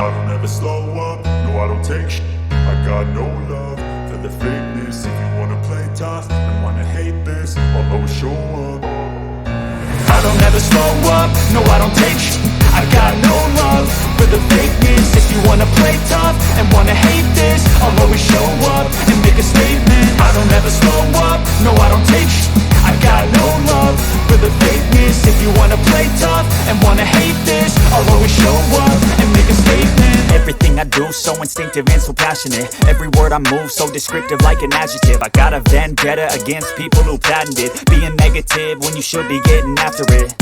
I don't ever slow up, no I don't take shit. I got no love for the fakeness. If you wanna play tough and wanna hate this, I'll always show up. I don't ever slow up, no I don't take shit. I got no love for the fakeness. If you wanna play tough and wanna hate this, I'll always show up and make a statement. I don't ever slow up, no I don't take shit. I got no love for the fakeness. If you wanna play tough and wanna hate this, I'll always show up and make a statement. Everything I do so instinctive and so passionate. Every word I move so descriptive like an adjective. I got a vendetta against people who patented being negative when you should be getting after it.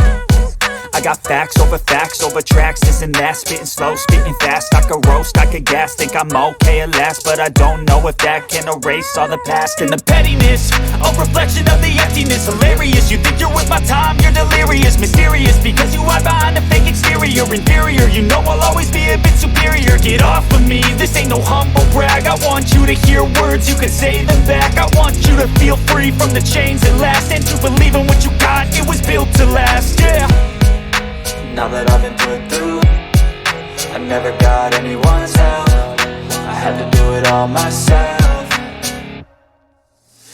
I got facts over tracks, this and that. Spitting slow, spitting fast. I could roast, I could gas. Think I'm okay at last, but I don't know if that can erase all the past. And the pettiness, a reflection of the emptiness. Hilarious, you think you're worth my time, you're delirious. Mysterious, because you hide behind a fake exterior. Inferior, you know I'll always be a bit superior. Get off of me, this ain't no humble brag. I want you to hear words, you can say them back. I want you to feel free from the chains that last, and to believe in what you got, it was built to last, yeah. Now that I've been put through, I never got anyone's help. I had to do it all myself.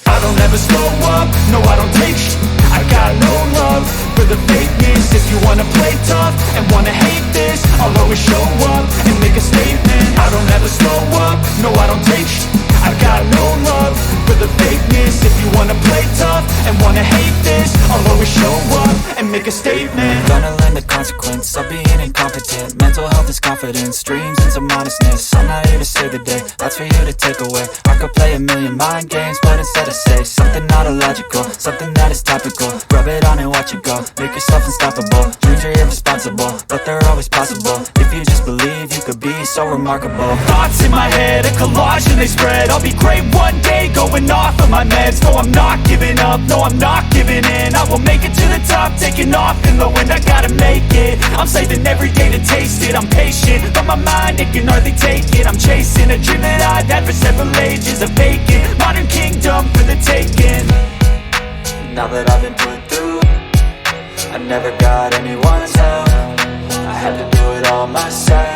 I don't ever slow up, no I don't take shit. I got no love for the fakeness. If you wanna play tough and wanna hate this, I'll always show up and make a statement. I don't ever slow up, no I don't take shit. I got no love for the fakeness. If you wanna play tough and wanna hate this, I'll always show up and make a statement. Gonna learn the consequence of being incompetent. Mental health is confidence, dreams and some honestness. I'm not here to save the day, that's for you to take away. I could play a million mind games, but instead I say something not illogical, something that is topical. Rub it on and watch it go, make yourself unstoppable. Dreams are irresponsible, but they're always possible. If you just believe, you could be so remarkable. Thoughts in my head, a collage and they spread. I'll be great one day, going off of my meds. No, I'm not giving up, no, I'm not giving in. I will make it to the top, taking off in the wind. I gotta make it, I'm saving every day to taste it. I'm patient, but my mind, it can hardly take it. I'm chasing a dream that I've had for several ages. A vacant, modern kingdom for the taking. Now that I've been put through, I never got anyone's help. I had to do it all myself.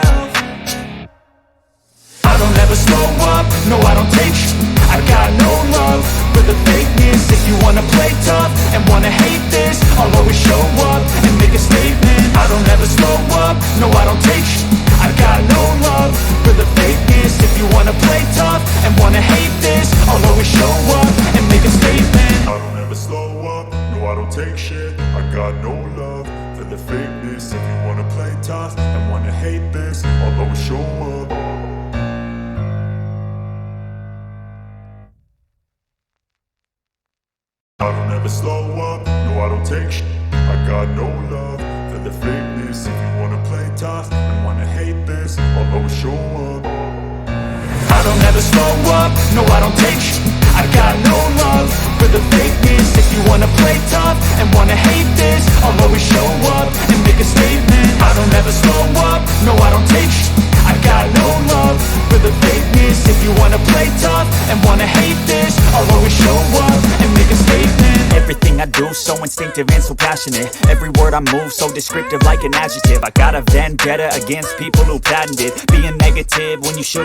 I don't ever slow up, no I don't take shit. I got no love for the fakeness. If you wanna play tough and wanna hate this, I'll always show up and make a statement. I don't ever slow up, no I don't take shit. I got no love for the fakeness. If you wanna play tough and wanna hate this, I'll always show up and make a statement. I don't ever slow up, no I don't take shit. I got no love for the fakeness. If you wanna play tough and wanna hate this, I'll always show up. I don't ever slow up, no I don't take shit. I got no love for the fakeness. If you wanna play tough and wanna hate this, I'll always show up. I don't ever slow up, no I don't take shit. I got no love for the fakeness. If you wanna play tough and wanna hate this, I'll always show up and make a statement. I don't ever slow up, no I don't take shit. I got no love for the fakeness. If you wanna play tough and wanna hate this, I'll always show up and make a statement. Everything I do so instinctive and so passionate. Every word I move so descriptive like an adjective. I got a vendetta against people who patented being negative when you should